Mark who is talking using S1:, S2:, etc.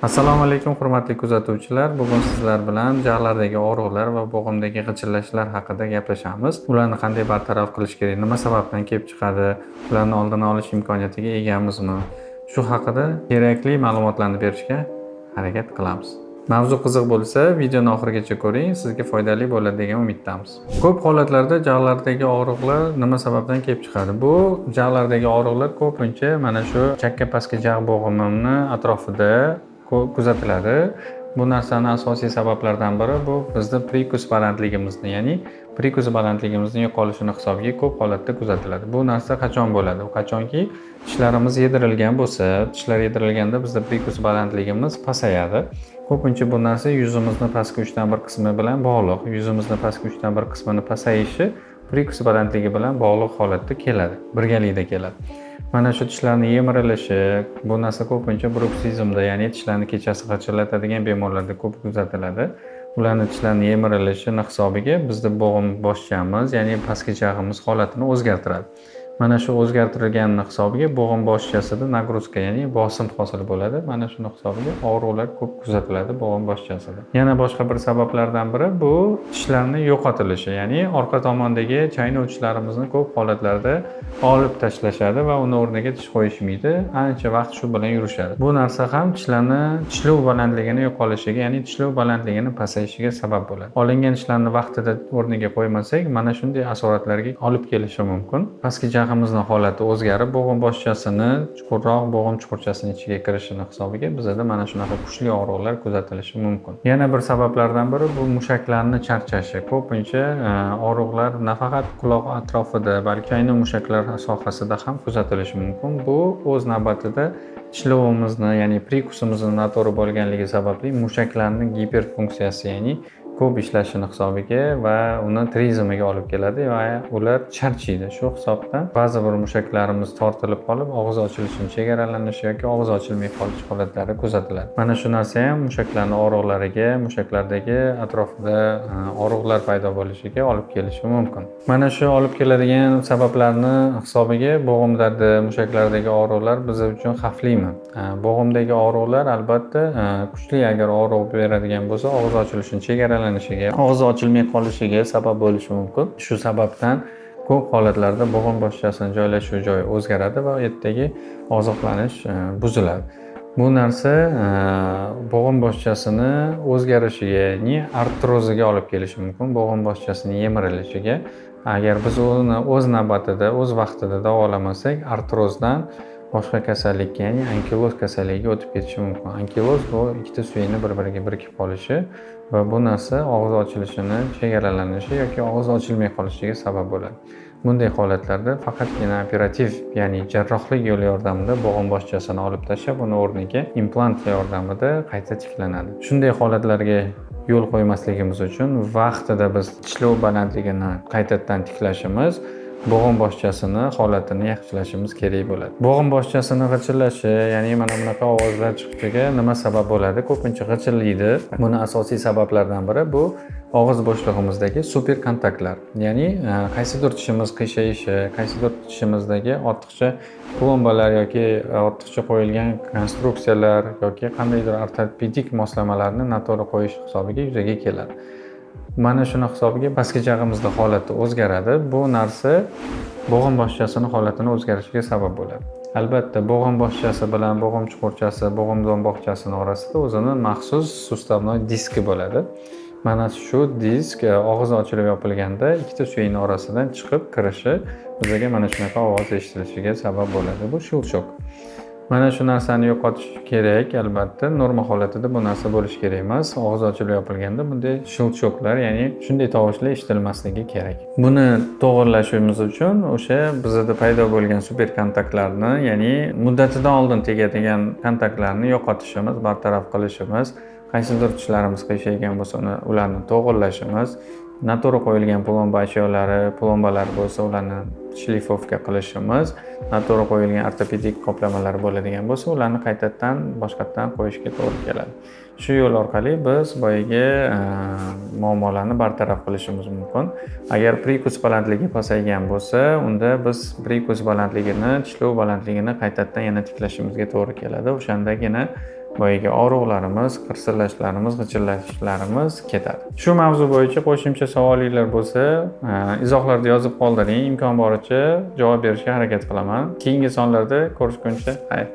S1: Assalomu alaykum hurmatli kuzatuvchilar. Bugun sizlar bilan jag'lardagi og'riqlar va bo'g'imdagi g'ichirlashlar haqida gaplashamiz. Ularni qanday bartaraf qilish kerak, nima sababdan kelib chiqadi, ularni oldini olish imkoniyatiga egamizmi? Shu haqida kerakli ma'lumotlarni berishga harakat qilamiz. Mavzu qiziq bo'lsa, videoni oxirigacha ko'ring, sizga foydali bo'ladi degan umiddamiz. Ko'p holatlarda jag'lardagi og'riqlar nima sababdan kelib chiqadi? Bu jag'lardagi og'riqlar ko'pincha mana shu chakka pastki jag' bo'g'imini atrofida kuzatiladi. Bu narsani asosiy sabablaridan biri bu bizda prikus balandligimizni, ya'ni prikus balandligimizning yo'qolishini hisobiga ko'p holatda kuzatiladi. Bu narsa qachon bo'ladi? Qachonki tishlarimiz yedirilgan bo'lsa, tishlar yedirilganda bizda prikus balandligimiz pasayadi. Ko'pincha bu narsa yuzimizni pastki 1/3 qismi bilan bog'liq. Yuzimizni pastki 1/3 qismini pasayishi prikus balandligi bilan bog'liq holatda keladi, birgalikda keladi. Mana shu tishlarni yemirilishi, bu narsa ko'pincha bruksizmda, ya'ni tishlarni kechasi g'ijirlatadigan bemorlarda ko'p kuzatiladi. Ularning tishlarni yemirilishini hisobiga bizda bo'g'im boshchamiz, ya'ni pastki jag'imiz holatini o'zgartiradi. Mana shu o'zgartirilganini hisobiga bo'g'im boshchasida nagruzka, ya'ni bosim hosil bo'ladi. Mana shuni hisobiga og'riqlar ko'p kuzatiladi bo'g'im boshchasida. Yana boshqa bir sabablardan biri bu tishlarni yo'qotilishi, ya'ni orqa tomondagi chaynovchilarimizni ko'p holatlarda olib tashlashadi va uni o'rniga tish qo'yishmaydi. Ancha vaqt shu bilan yurishadi. Bu narsa ham tishlarni tishlov balandligini yo'qolishiga, ya'ni tishlov balandligini pasayishiga sabab bo'ladi. Olingan tishlarni vaqtida o'rniga qo'ymasak, mana shunday asoratlarga olib kelishi mumkin. Pastki jag'imizni holati o'zgarib, bo'g'im boshchasini chuqurroq bo'g'im chuqurchasining ichiga kirishini hisobiga bizda mana shunaqa kuchli og'riqlar kuzatilishi mumkin. Yana bir sabablardan biri bu mushaklarning charchashi. Ko'pincha og'riqlar nafaqat quloq atrofida, balki aynan mushaklar sohasida ham kuzatilishi mumkin. Bu o'z navbatida tishlovimizni, ya'ni prikusimizni noto'g'ri bo'lganligi sababli mushaklarning giperfunksiyasi, ya'ni ko'p ishlashini hisobiga va uni trizimiga olib keladi va ular charchaydi. Shu hisobdan ba'zi bir mushaklarimiz tortilib qolib, og'iz ochilishining chegaralanishi yoki og'iz ochilmay qolish holatlari kuzatiladi. Mana shu narsa ham mushaklarning og'riqlariga, mushaklardagi atrofida og'riqlar paydo bo'lishiga olib kelishi mumkin. Mana shu olib keladigan sabablarni hisobiga bo'g'im dardi, mushaklardagi og'riqlar biz uchun xavflimi? Bo'g'imdagi og'riqlar albatta kuchli agar og'riq beradigan bo'lsa, og'iz ochilishining chegaralanishiga, og'iz ochilmay qolishiga sabab bo'lishi mumkin. Shu sababdan ko'p holatlarda bo'g'im boshchasining joylashuv joyi o'zgaradi va u yerdagi oziqlanish buziladi. Bu narsa bo'g'im boshchasini o'zgarishiga, ya'ni artroziga olib kelishi mumkin. Bo'g'im boshchasining yemirilishiga. Agar biz uni o'z navbatida, o'z vaqtida davolamasak, artrozdan boshqa kasallikka, ya'ni ankiloz kasalligiga o'tib ketishi mumkin. Ankiloz bu ikkita suyakni bir-biriga birikib qolishi va bu narsa og'iz ochilishini chegaralanishi yoki og'iz ochilmay qolishiga sabab bo'ladi. Bunday holatlarda faqatgina operativ, ya'ni jarrohlik yo'li yordamida bo'g'im boshchasini olib tashlab, uni o'rniga implant yordamida qayta tiklanadi. Shunday holatlarga yo'l qo'ymasligimiz uchun vaqtida biz tishlov balandligini qaytadan tiklashimiz, bo'g'im boshchasini holatini yaxshilashimiz kerak bo'ladi. Bo'g'im boshchasini g'ijirlashi, ya'ni mana bunaqa ovozlar chiqishiga nima sabab bo'ladi? Ko'pincha g'ijirlaydi. Buni asosiy sabablardan biri bu og'iz bo'shlig'imizdagi super kontaktlar. Ya'ni qaysidir tishimiz qiyshayshi, qaysidir tishimizdagi ortiqcha plombalar yoki ortiqcha qo'yilgan konstruksiyalar yoki qandaydir ortopedik moslamalarni noto'g'ri qo'yish hisobiga yuzaga keladi. Mana shuni hisobiga pastki jag'imizda holati o'zgaradi. Bu narsa bo'g'im boshchasini holatini o'zgarishiga sabab bo'ladi. Albatta, bo'g'im boshchasi bilan bo'g'im chuqurchasi, bo'g'im donboqchasini orasida o'zining maxsus sustavnoy diski bo'ladi. Mana shu disk og'iz ochilib yopilganda ikkita suyakning orasidan chiqib kirishi bizga mana shunaqa ovoz eshitilishiga sabab bo'ladi. Bu shilchoq. Mana shu narsani yo'qotish kerak, albatta. Norma holatida bu narsa bo'lishi kerak emas. Og'iz ochilib yopilganda bunday shilchoqlar, ya'ni shunday tovushlar eshitilmasligi kerak. Buni to'g'rilashimiz uchun o'sha bizda paydo bo'lgan super kontaktlarni, ya'ni muddatidan oldin tegadigan kontaktlarni yo'qotishimiz, bartaraf qilishimiz, qaysidir tishlarimiz qiyshaygan bo'lsa, ularni to'g'rilashimiz, noto'g'ri qo'yilgan plomba ashyolari, plombalar bo'lsa, ularni shlifovka qilishimiz, noto'g'ri qo'yilgan ortopedik qoplamalar bo'ladigan bo'lsa, ularni qaytadan boshqatdan qo'yishga to'g'ri keladi. Shu yo'l orqali biz boyagi muammolarni bartaraf qilishimiz mumkin. Agar prikus balandligi pasaygan bo'lsa, unda biz prikus balandligini, tishlov balandligini qaytadan yana tiklashimizga to'g'ri keladi. O'shandagina boyagi og'riqlarimiz, qirsillashlarimiz, g'ichirlashlarimiz ketadi. Shu mavzu bo'yicha qo'shimcha savolinglar bo'lsa, izohlarda yozib qoldiring. Imkon boricha javob berishga harakat qilaman. Keyingi sonlarda ko'rishguncha, xayr.